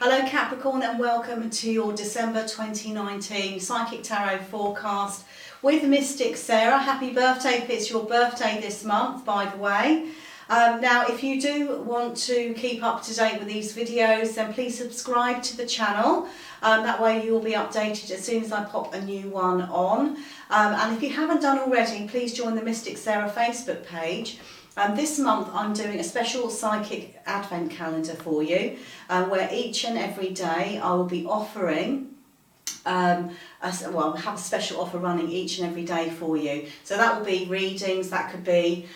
Hello Capricorn and welcome to your December 2019 Psychic Tarot forecast with Mystic Sarah. Happy birthday if it's your birthday this month, by the way. Now if you do want to keep up to date with these videos, then please subscribe to the channel. That way you will be updated as soon as I pop a new one on. And if you haven't done already, please join the Mystic Sarah Facebook page. This month I'm doing a special psychic advent calendar for you where each and every day I will be offering have a special offer running each and every day for you. So that will be readings, that could be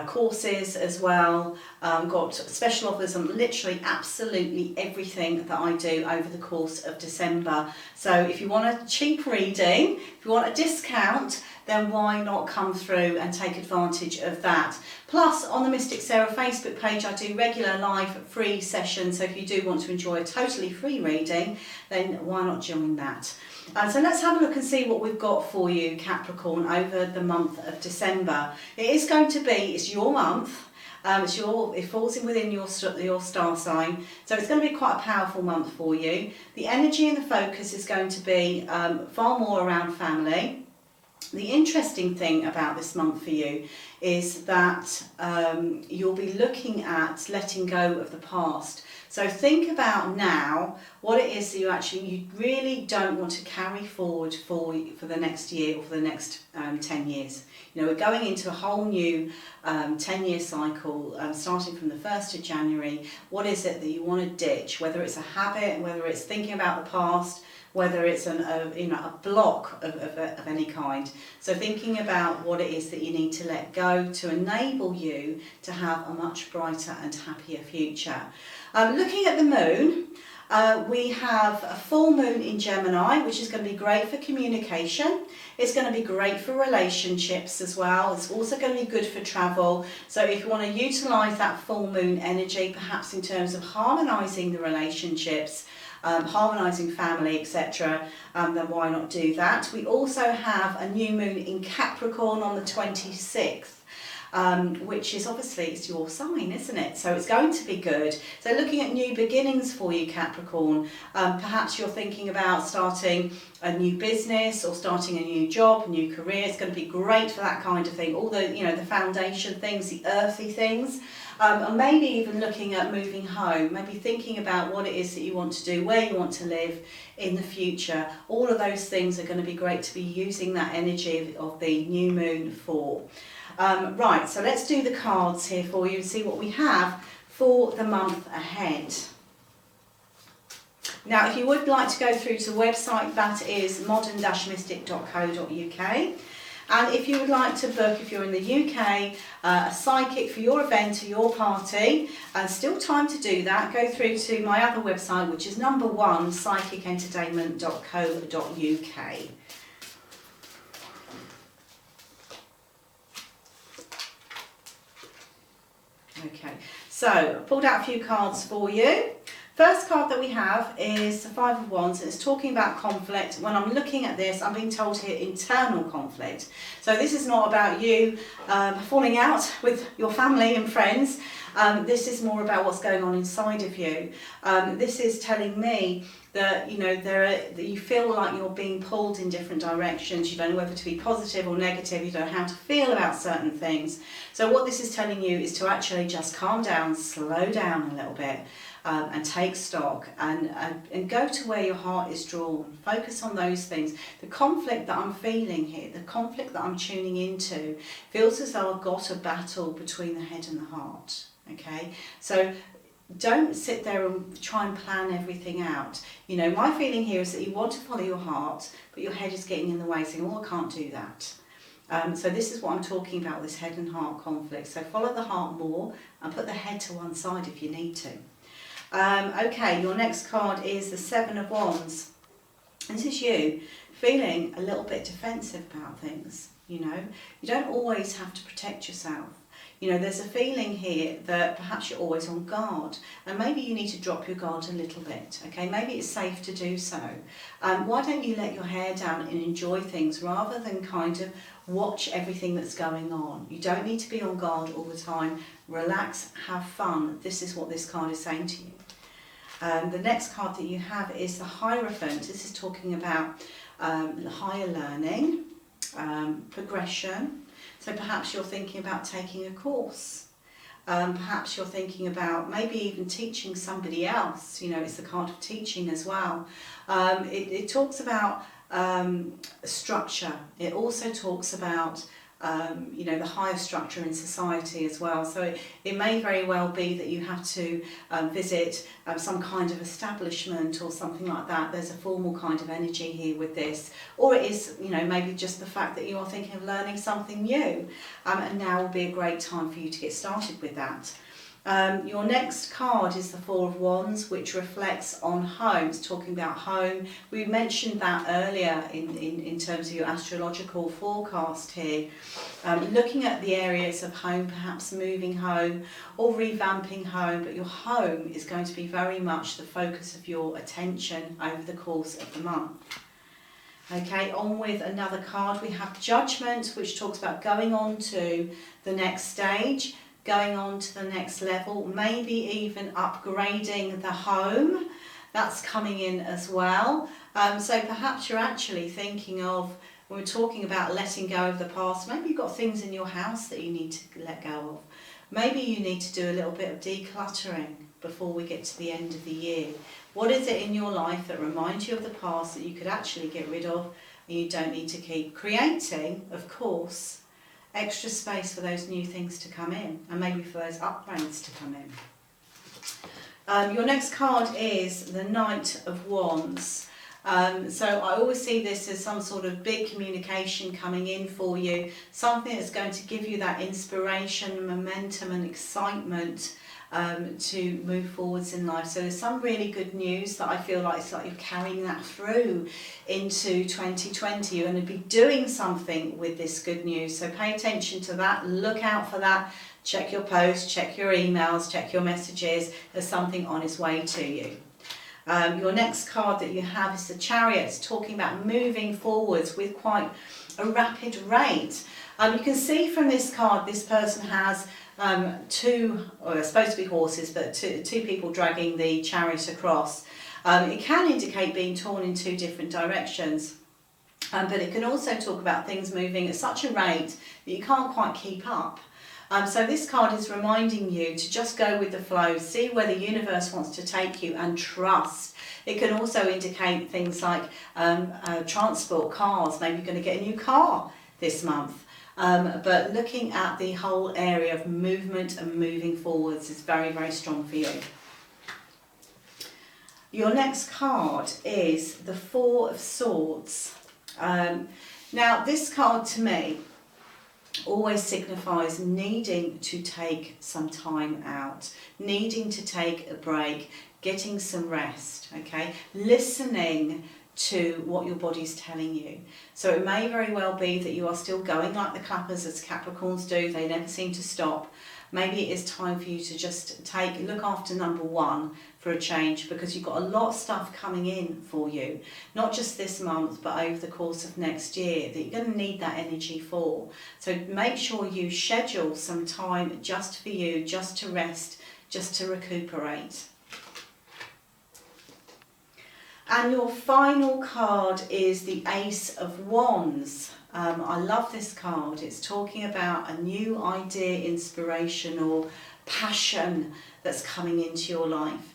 courses as well. Got special offers on literally absolutely everything that I do over the course of December. So if you want a cheap reading, if you want a discount, then why not come through and take advantage of that. Plus on the Mystic Sarah Facebook page I do regular live free sessions, so if you do want to enjoy a totally free reading, then why not join that. So let's have a look and see what we've got for you Capricorn over the month of December. It is going to be, it's your month. It falls in within your star sign, so it's going to be quite a powerful month for you. The energy and the focus is going to be far more around family. The interesting thing about this month for you is that you'll be looking at letting go of the past. So think about now what it is that you really don't want to carry forward for the next year or for the next 10 years. You know, we're going into a whole new 10-year cycle starting from the 1st of January. What is it that you want to ditch? Whether it's a habit, whether it's thinking about the past, whether it's a block of any kind. So thinking about what it is that you need to let go to enable you to have a much brighter and happier future. Looking at the moon, we have a full moon in Gemini, which is going to be great for communication. It's going to be great for relationships as well. It's also going to be good for travel. So if you want to utilise that full moon energy, perhaps in terms of harmonising the relationships, harmonising family, etc., then why not do that? We also have a new moon in Capricorn on the 26th. Which is obviously, it's your sign, isn't it? So it's going to be good. So looking at new beginnings for you Capricorn, perhaps you're thinking about starting a new business or starting a new job, new career. It's going to be great for that kind of thing. All the, the foundation things, the earthy things. And maybe even looking at moving home, maybe thinking about what it is that you want to do, where you want to live in the future. All of those things are going to be great to be using that energy of the new moon for. Right, so let's do the cards here for you and see what we have for the month ahead. Now, if you would like to go through to the website, that is modern-mystic.co.uk. And if you would like to book, if you're in the UK, a psychic for your event or your party, still time to do that, go through to my other website, which is number 1, psychicentertainment.co.uk. Okay, so I pulled out a few cards for you. First card that we have is the 5 of Wands, and it's talking about conflict. When I'm looking at this, I'm being told here internal conflict. So this is not about you falling out with your family and friends. This is more about what's going on inside of you. This is telling me that that you feel like you're being pulled in different directions. You don't know whether to be positive or negative. You don't know how to feel about certain things. So what this is telling you is to actually just calm down, slow down a little bit, and take stock and go to where your heart is drawn. Focus on those things. The conflict that I'm feeling here, the conflict that I'm tuning into, feels as though I've got a battle between the head and the heart. Okay, so don't sit there and try and plan everything out. My feeling here is that you want to follow your heart, but your head is getting in the way, saying, oh, I can't do that. So this is what I'm talking about, this head and heart conflict. So follow the heart more and put the head to one side if you need to. Okay, your next card is the 7 of Wands. This is you feeling a little bit defensive about things. You don't always have to protect yourself. There's a feeling here that perhaps you're always on guard, and maybe you need to drop your guard a little bit, okay? Maybe it's safe to do so. Why don't you let your hair down and enjoy things rather than kind of watch everything that's going on? You don't need to be on guard all the time. Relax, have fun. This is what this card is saying to you. The next card that you have is the Hierophant. This is talking about higher learning, progression. So perhaps you're thinking about taking a course. Perhaps you're thinking about maybe even teaching somebody else. You know, it's the card of teaching as well. It talks about structure. It also talks about you know, the higher structure in society as well. So it may very well be that you have to visit some kind of establishment or something like that. There's a formal kind of energy here with this. Or it is, you know, maybe just the fact that you are thinking of learning something new. And now will be a great time for you to get started with that. Your next card is the Four of Wands, which reflects on home. It's talking about home. We mentioned that earlier in terms of your astrological forecast here. Looking at the areas of home, perhaps moving home or revamping home, but your home is going to be very much the focus of your attention over the course of the month. Okay, on with another card. We have Judgment, which talks about going on to the next stage, going on to the next level, maybe even upgrading the home. That's coming in as well. So perhaps you're actually thinking of, when we're talking about letting go of the past, maybe you've got things in your house that you need to let go of. Maybe you need to do a little bit of decluttering before we get to the end of the year. What is it in your life that reminds you of the past that you could actually get rid of and you don't need to keep? Creating, of course, extra space for those new things to come in, and maybe for those upgrades to come in. Your next card is the Knight of Wands. So I always see this as some sort of big communication coming in for you, something that's going to give you that inspiration, momentum and excitement to move forwards in life. So there's some really good news that I feel like it's like you're carrying that through into 2020. You're going to be doing something with this good news. So pay attention to that, look out for that, check your posts, check your emails, check your messages. There's something on its way to you. Your next card that you have is the Chariot. It's talking about moving forwards with quite a rapid rate. You can see from this card this person has two, or they're supposed to be horses, but two people dragging the chariot across. It can indicate being torn in two different directions, but it can also talk about things moving at such a rate that you can't quite keep up. So this card is reminding you to just go with the flow, see where the universe wants to take you, and trust. It can also indicate things like transport, cars. Maybe you're going to get a new car this month. But looking at the whole area of movement and moving forwards is very, very strong for you. Your next card is the Four of Swords. Now this card to me always signifies needing to take some time out, needing to take a break, getting some rest, okay? Listening to what your body's telling you. So it may very well be that you are still going like the clappers, as Capricorns do. They never seem to stop. Maybe it is time for you to just look after number one for a change, because you've got a lot of stuff coming in for you, not just this month but over the course of next year, that you're going to need that energy for. So make sure you schedule some time just for you, just to rest, just to recuperate. And your final card is the Ace of Wands. I love this card. It's talking about a new idea, inspiration or passion that's coming into your life.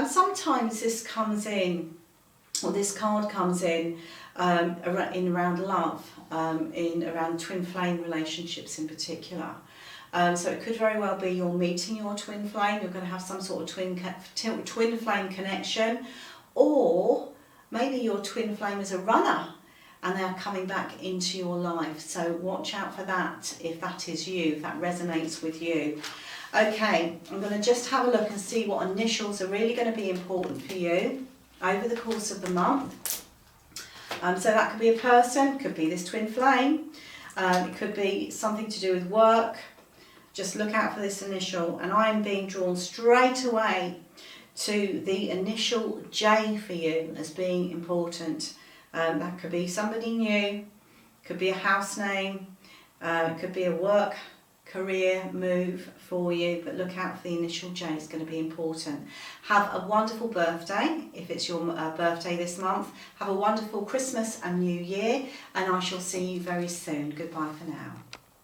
Sometimes this comes in, or this card comes in around love, in around twin flame relationships in particular. So it could very well be you're meeting your twin flame, you're going to have some sort of twin flame connection, or maybe your twin flame is a runner and they're coming back into your life. So watch out for that if that is you, if that resonates with you. Okay, I'm going to just have a look and see what initials are really going to be important for you over the course of the month. So that could be a person, could be this twin flame, it could be something to do with work. Just look out for this initial, and I am being drawn straight away to the initial J for you as being important. That could be somebody new, could be a house name, it could be a work career move for you, but look out for the initial J, it's going to be important. Have a wonderful birthday if it's your birthday this month. Have a wonderful Christmas and New Year, and I shall see you very soon. Goodbye for now.